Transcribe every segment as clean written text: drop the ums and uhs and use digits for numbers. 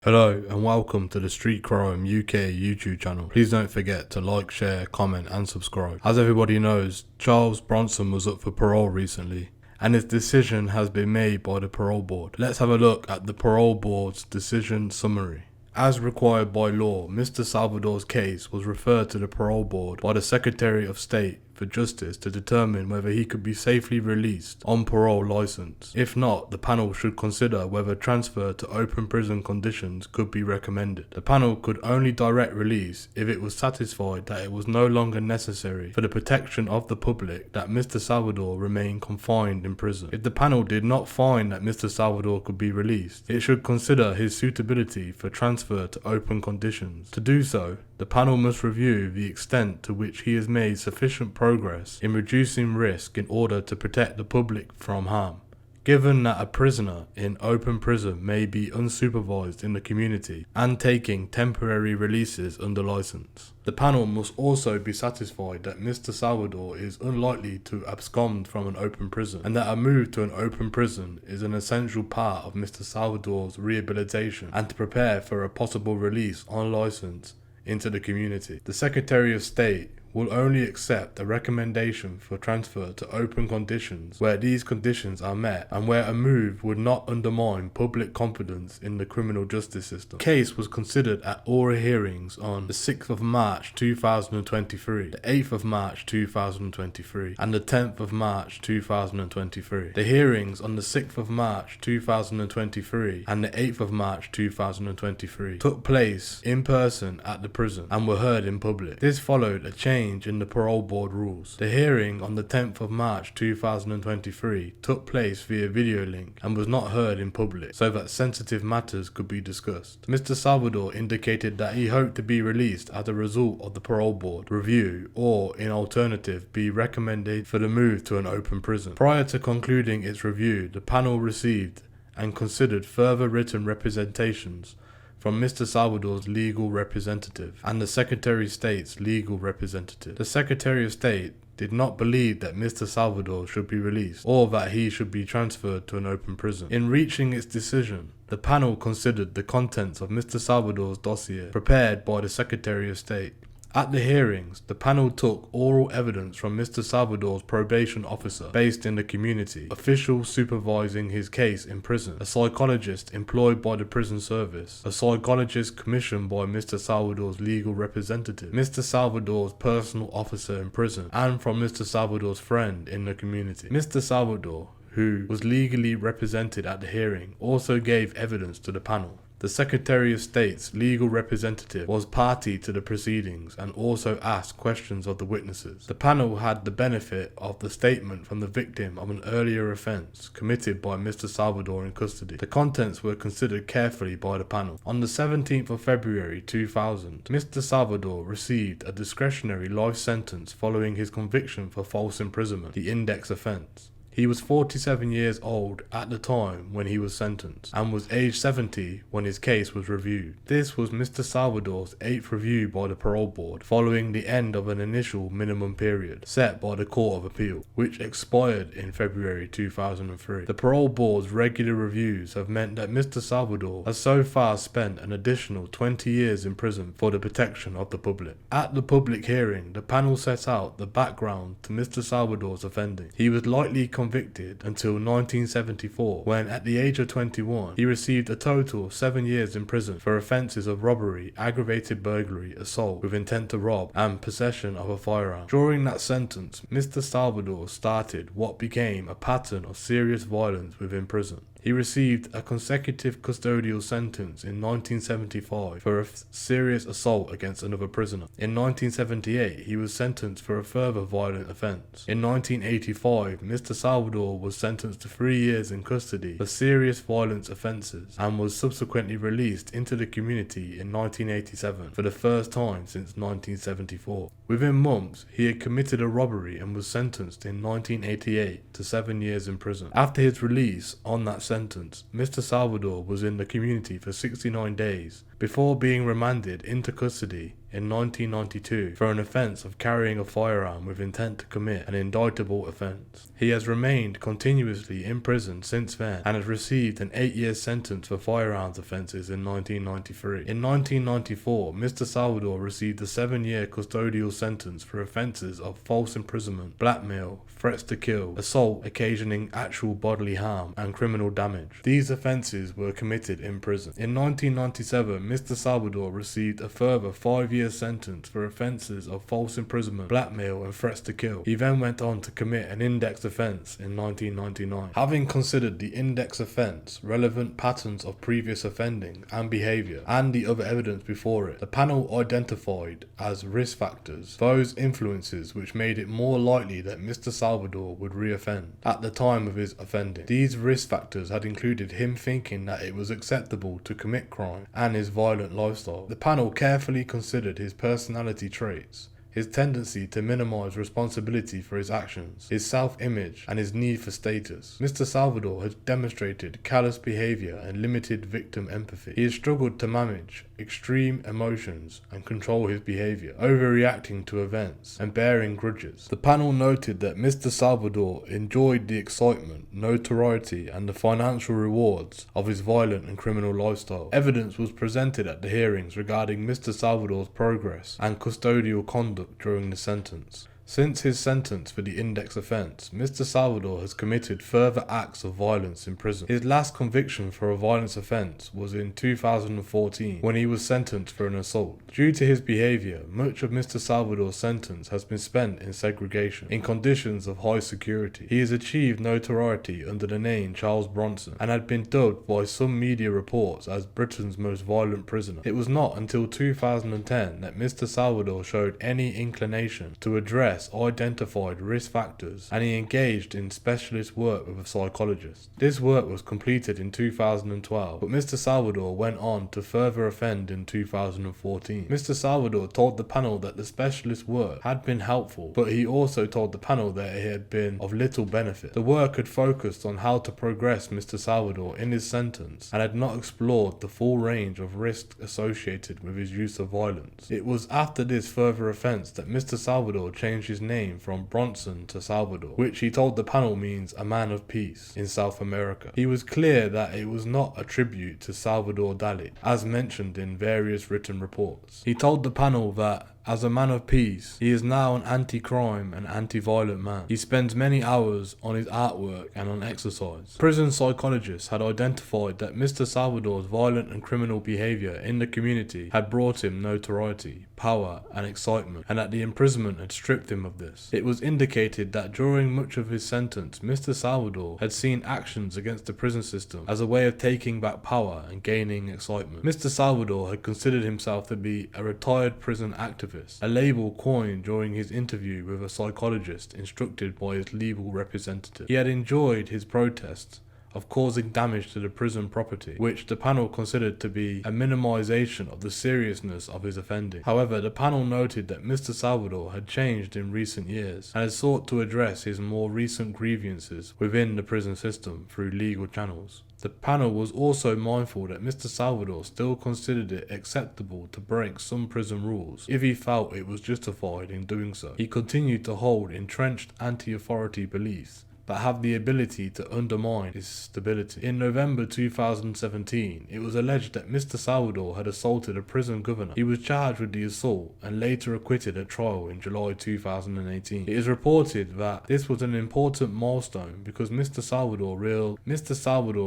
Hello and welcome to the Street Crime UK YouTube channel. Please don't forget to like, share, comment and subscribe. As everybody knows, Charles Bronson was up for parole recently and his decision has been made by the parole board. Let's have a look at the parole board's decision summary. As required by law, Mr. Salvador's case was referred to the parole board by the Secretary of State for Justice to determine whether he could be safely released on parole license. If not, the panel should consider whether transfer to open prison conditions could be recommended. The panel could only direct release if it was satisfied that it was no longer necessary for the protection of the public that Mr. Salvador remain confined in prison. If the panel did not find that Mr. Salvador could be released, it should consider his suitability for transfer to open conditions. To do so, the panel must review the extent to which he has made sufficient progress in reducing risk in order to protect the public from harm. Given that a prisoner in open prison may be unsupervised in the community and taking temporary releases under license, the panel must also be satisfied that Mr. Salvador is unlikely to abscond from an open prison and that a move to an open prison is an essential part of Mr. Salvador's rehabilitation and to prepare for a possible release on license into the community. The Secretary of State will only accept a recommendation for transfer to open conditions where these conditions are met and where a move would not undermine public confidence in the criminal justice system. The case was considered at oral hearings on the 6th of March 2023, the 8th of March 2023 and the 10th of March 2023. The hearings on the 6th of March 2023 and the 8th of March 2023 took place in person at the prison and were heard in public. This followed a change in the parole board rules. The hearing on the 10th of March 2023 took place via video link and was not heard in public so that sensitive matters could be discussed. Mr. Salvador indicated that he hoped to be released as a result of the parole board review or, in alternative, be recommended for the move to an open prison. Prior to concluding its review, the panel received and considered further written representations from Mr. Salvador's legal representative and the Secretary of State's legal representative. The Secretary of State did not believe that Mr. Salvador should be released or that he should be transferred to an open prison. In reaching its decision, the panel considered the contents of Mr. Salvador's dossier prepared by the Secretary of State. At the hearings, the panel took oral evidence from Mr. Salvador's probation officer based in the community, officials supervising his case in prison, a psychologist employed by the prison service, a psychologist commissioned by Mr. Salvador's legal representative, Mr. Salvador's personal officer in prison, and from Mr. Salvador's friend in the community. Mr. Salvador, who was legally represented at the hearing, also gave evidence to the panel. The Secretary of State's legal representative was party to the proceedings and also asked questions of the witnesses. The panel had the benefit of the statement from the victim of an earlier offence committed by Mr. Salvador in custody. The contents were considered carefully by the panel. On the 17th of February 2000, Mr. Salvador received a discretionary life sentence following his conviction for false imprisonment, the index offence. He was 47 years old at the time when he was sentenced and was age 70 when his case was reviewed. This was Mr. Salvador's 8th review by the parole board following the end of an initial minimum period set by the Court of Appeal, which expired in February 2003. The parole board's regular reviews have meant that Mr. Salvador has so far spent an additional 20 years in prison for the protection of the public. At the public hearing, the panel set out the background to Mr. Salvador's offending. He was likely convicted until 1974 when, at the age of 21, he received a total of 7 years in prison for offences of robbery, aggravated burglary, assault with intent to rob and possession of a firearm. During that sentence, Mr. Salvador started what became a pattern of serious violence within prison. He received a consecutive custodial sentence in 1975 for a serious assault against another prisoner. In 1978, he was sentenced for a further violent offence. In 1985, Mr. Salvador was sentenced to 3 years in custody for serious violence offences and was subsequently released into the community in 1987 for the first time since 1974. Within months, he had committed a robbery and was sentenced in 1988 to 7 years in prison. After his release on that sentence, Mr. Salvador was in the community for 69 days before being remanded into custody in 1992 for an offence of carrying a firearm with intent to commit an indictable offence. He has remained continuously in prison since then and has received an 8-year sentence for firearms offences in 1993. In 1994, Mr. Salvador received a 7-year custodial sentence for offences of false imprisonment, blackmail, threats to kill, assault occasioning actual bodily harm, and criminal damage. These offences were committed in prison. In 1997, Mr. Salvador received a further 5-year sentence for offences of false imprisonment, blackmail, and threats to kill. He then went on to commit an index offence in 1999. Having considered the index offence, relevant patterns of previous offending and behaviour, and the other evidence before it, the panel identified as risk factors those influences which made it more likely that Mr. Salvador would reoffend at the time of his offending. These risk factors had included him thinking that it was acceptable to commit crime and his violent lifestyle. The panel carefully considered his personality traits, his tendency to minimize responsibility for his actions, his self-image, and his need for status. Mr. Salvador has demonstrated callous behavior and limited victim empathy. He has struggled to manage extreme emotions and control his behavior, overreacting to events and bearing grudges. The panel noted that Mr. Salvador enjoyed the excitement, notoriety, and the financial rewards of his violent and criminal lifestyle. Evidence was presented at the hearings regarding Mr. Salvador's progress and custodial conduct during the sentence. Since his sentence for the index offence, Mr. Salvador has committed further acts of violence in prison. His last conviction for a violence offence was in 2014 when he was sentenced for an assault. Due to his behaviour, much of Mr. Salvador's sentence has been spent in segregation, in conditions of high security. He has achieved notoriety under the name Charles Bronson and had been dubbed by some media reports as Britain's most violent prisoner. It was not until 2010 that Mr. Salvador showed any inclination to address identified risk factors, and he engaged in specialist work with a psychologist. This work was completed in 2012, but Mr. Salvador went on to further offend in 2014. Mr. Salvador told the panel that the specialist work had been helpful, but he also told the panel that it had been of little benefit. The work had focused on how to progress Mr. Salvador in his sentence and had not explored the full range of risks associated with his use of violence. It was after this further offence that Mr. Salvador changed his name from Bronson to Salvador, which he told the panel means a man of peace in South America. He was clear that it was not a tribute to Salvador Dali, as mentioned in various written reports. He told the panel that as a man of peace, he is now an anti-crime and anti-violent man. He spends many hours on his artwork and on exercise. Prison psychologists had identified that Mr. Salvador's violent and criminal behaviour in the community had brought him notoriety, power, and excitement, and that the imprisonment had stripped him of this. It was indicated that during much of his sentence, Mr. Salvador had seen actions against the prison system as a way of taking back power and gaining excitement. Mr. Salvador had considered himself to be a retired prison activist, a label coined during his interview with a psychologist instructed by his legal representative. He had enjoyed his protests of causing damage to the prison property, which the panel considered to be a minimization of the seriousness of his offending. However, the panel noted that Mr. Salvador had changed in recent years and had sought to address his more recent grievances within the prison system through legal channels. The panel was also mindful that Mr. Salvador still considered it acceptable to break some prison rules if he felt it was justified in doing so. He continued to hold entrenched anti-authority beliefs that have the ability to undermine his stability. In November 2017, it was alleged that Mr. Salvador had assaulted a prison governor. He was charged with the assault and later acquitted at trial in July 2018. It is reported that this was an important milestone because Mr. Salvador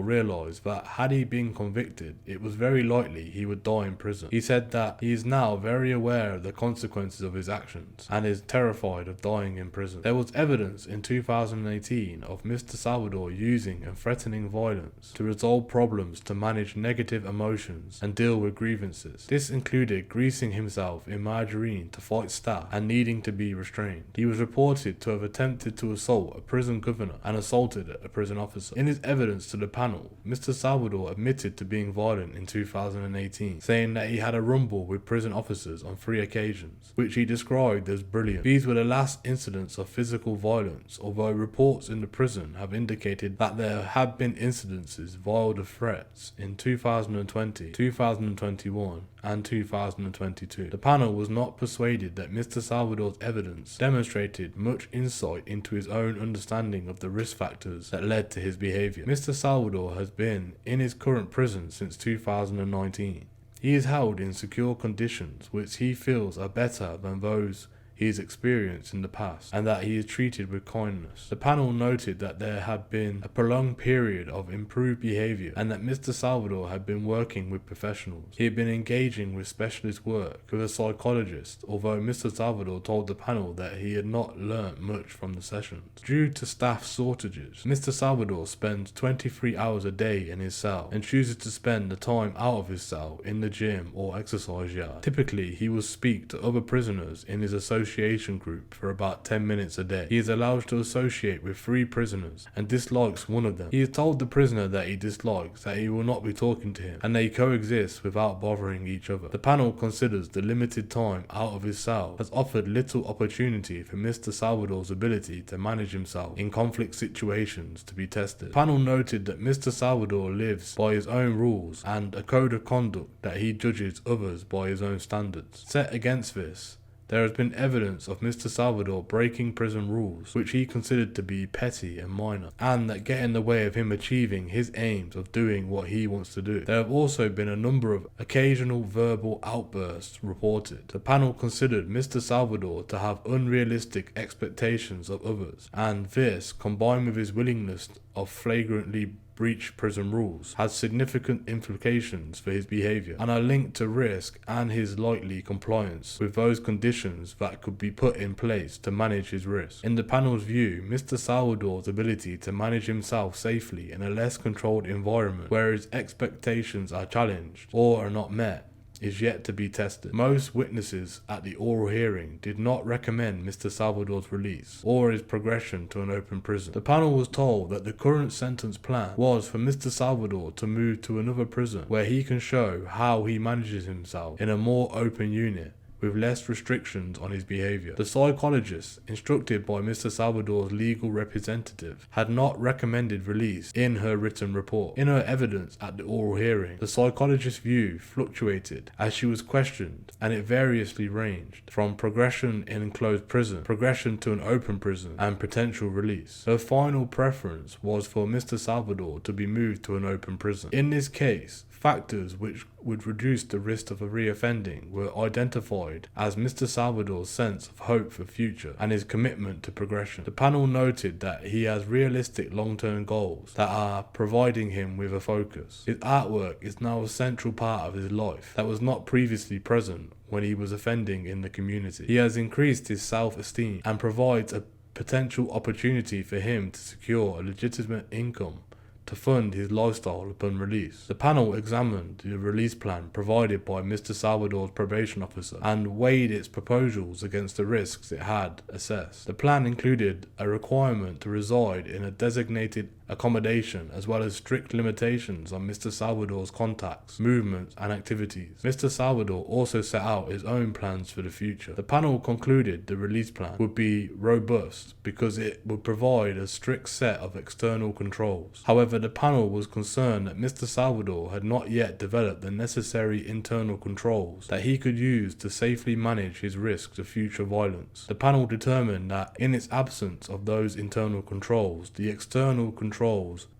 realized that had he been convicted, it was very likely he would die in prison. He said that he is now very aware of the consequences of his actions and is terrified of dying in prison. There was evidence in 2018 of Mr. Salvador using and threatening violence to resolve problems, to manage negative emotions and deal with grievances. This included greasing himself in margarine to fight staff and needing to be restrained. He was reported to have attempted to assault a prison governor and assaulted a prison officer. In his evidence to the panel, Mr. Salvador admitted to being violent in 2018, saying that he had a rumble with prison officers on 3 occasions, which he described as brilliant. These were the last incidents of physical violence, although reports in the prison have indicated that there have been incidences vile of threats in 2020, 2021, and 2022. The panel was not persuaded that Mr. Salvador's evidence demonstrated much insight into his own understanding of the risk factors that led to his behaviour. Mr. Salvador has been in his current prison since 2019. He is held in secure conditions which he feels are better than those he has experienced in the past, and that he is treated with kindness. The panel noted that there had been a prolonged period of improved behaviour and that Mr. Salvador had been working with professionals. He had been engaging with specialist work with a psychologist, although Mr. Salvador told the panel that he had not learnt much from the sessions. Due to staff shortages, Mr. Salvador spends 23 hours a day in his cell and chooses to spend the time out of his cell in the gym or exercise yard. Typically, he will speak to other prisoners in his association group for about 10 minutes a day. He is allowed to associate with 3 prisoners and dislikes one of them. He has told the prisoner that he dislikes that he will not be talking to him, and they coexist without bothering each other. The panel considers the limited time out of his cell has offered little opportunity for Mr. Salvador's ability to manage himself in conflict situations to be tested. The panel noted that Mr. Salvador lives by his own rules and a code of conduct that he judges others by his own standards. Set against this, there has been evidence of Mr. Salvador breaking prison rules, which he considered to be petty and minor, and that get in the way of him achieving his aims of doing what he wants to do. There have also been a number of occasional verbal outbursts reported. The panel considered Mr. Salvador to have unrealistic expectations of others, and this, combined with his willingness of flagrantly breach prison rules, has significant implications for his behaviour and are linked to risk and his likely compliance with those conditions that could be put in place to manage his risk. In the panel's view, Mr. Salvador's ability to manage himself safely in a less controlled environment where his expectations are challenged or are not met is yet to be tested. Most witnesses at the oral hearing did not recommend Mr. Salvador's release or his progression to an open prison. The panel was told that the current sentence plan was for Mr. Salvador to move to another prison where he can show how he manages himself in a more open unit with less restrictions on his behaviour. The psychologist, instructed by Mr. Salvador's legal representative, had not recommended release in her written report. In her evidence at the oral hearing, the psychologist's view fluctuated as she was questioned, and it variously ranged from progression in enclosed prison, progression to an open prison, and potential release. Her final preference was for Mr. Salvador to be moved to an open prison. In this case, factors which would reduce the risk of a reoffending were identified as Mr. Salvador's sense of hope for future and his commitment to progression. The panel noted that he has realistic long-term goals that are providing him with a focus. His artwork is now a central part of his life that was not previously present when he was offending in the community. He has increased his self-esteem and provides a potential opportunity for him to secure a legitimate income to fund his lifestyle upon release. The panel examined the release plan provided by Mr. Salvador's probation officer and weighed its proposals against the risks it had assessed. The plan included a requirement to reside in a designated accommodation as well as strict limitations on Mr. Salvador's contacts, movements and activities. Mr. Salvador also set out his own plans for the future. The panel concluded the release plan would be robust because it would provide a strict set of external controls. However, the panel was concerned that Mr. Salvador had not yet developed the necessary internal controls that he could use to safely manage his risks of future violence. The panel determined that in its absence of those internal controls, the external controls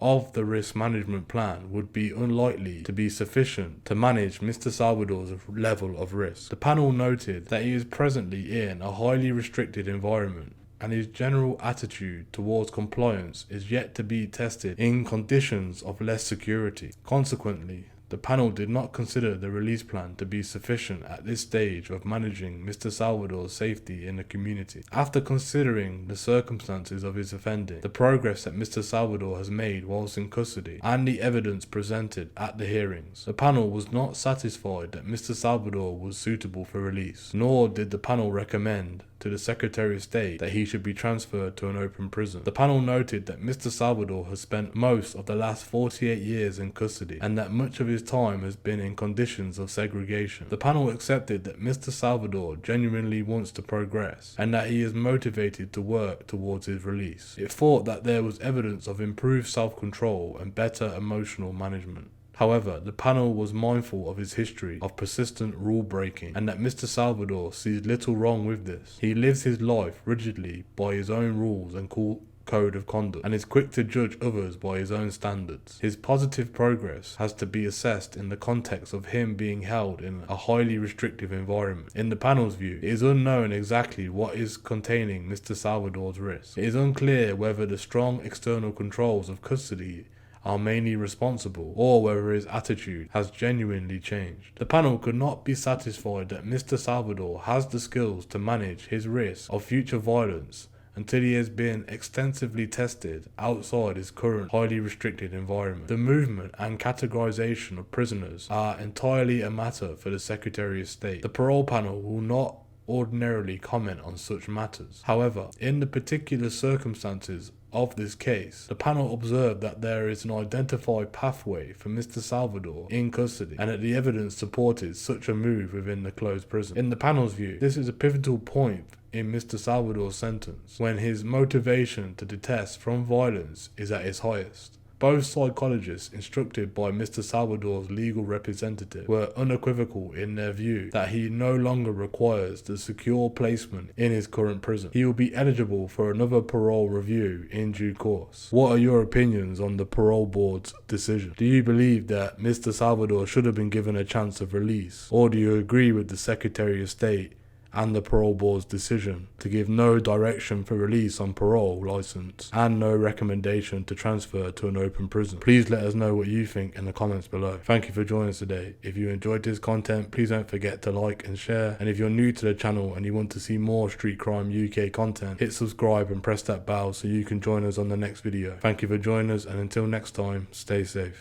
of the risk management plan would be unlikely to be sufficient to manage Mr. Salvador's level of risk. The panel noted that he is presently in a highly restricted environment, and his general attitude towards compliance is yet to be tested in conditions of less security. Consequently, the panel did not consider the release plan to be sufficient at this stage of managing Mr. Salvador's safety in the community. After considering the circumstances of his offending, the progress that Mr. Salvador has made whilst in custody, and the evidence presented at the hearings, the panel was not satisfied that Mr. Salvador was suitable for release, nor did the panel recommend to the Secretary of State that he should be transferred to an open prison. The panel noted that Mr. Salvador has spent most of the last 48 years in custody and that much of his his time has been in conditions of segregation. The panel accepted that Mr. Salvador genuinely wants to progress and that he is motivated to work towards his release. It thought that there was evidence of improved self-control and better emotional management. However, the panel was mindful of his history of persistent rule breaking and that Mr. Salvador sees little wrong with this. He lives his life rigidly by his own rules and code of conduct and is quick to judge others by his own standards. His positive progress has to be assessed in the context of him being held in a highly restrictive environment. In the panel's view, it is unknown exactly what is containing Mr. Salvador's wrist. It is unclear whether the strong external controls of custody are mainly responsible, or whether his attitude has genuinely changed. The panel could not be satisfied that Mr. Salvador has the skills to manage his risk of future violence until he has been extensively tested outside his current highly restricted environment. The movement and categorization of prisoners are entirely a matter for the Secretary of State. The parole panel will not ordinarily comment on such matters. However, in the particular circumstances of this case, the panel observed that there is an identified pathway for Mr. Salvador in custody and that the evidence supported such a move within the closed prison. In the panel's view, this is a pivotal point in Mr. Salvador's sentence, when his motivation to detest from violence is at its highest. Both psychologists instructed by Mr. Salvador's legal representative were unequivocal in their view that he no longer requires the secure placement in his current prison. He will be eligible for another parole review in due course. What are your opinions on the parole board's decision? Do you believe that Mr. Salvador should have been given a chance of release, or do you agree with the Secretary of State and the parole board's decision to give no direction for release on parole license and no recommendation to transfer to an open prison? Please let us know what you think in the comments below. Thank you for joining us today. If you enjoyed this content, please don't forget to like and share, and if you're new to the channel and you want to see more Street Crime UK content, hit subscribe and press that bell so you can join us on the next video. Thank you for joining us, and until next time, stay safe.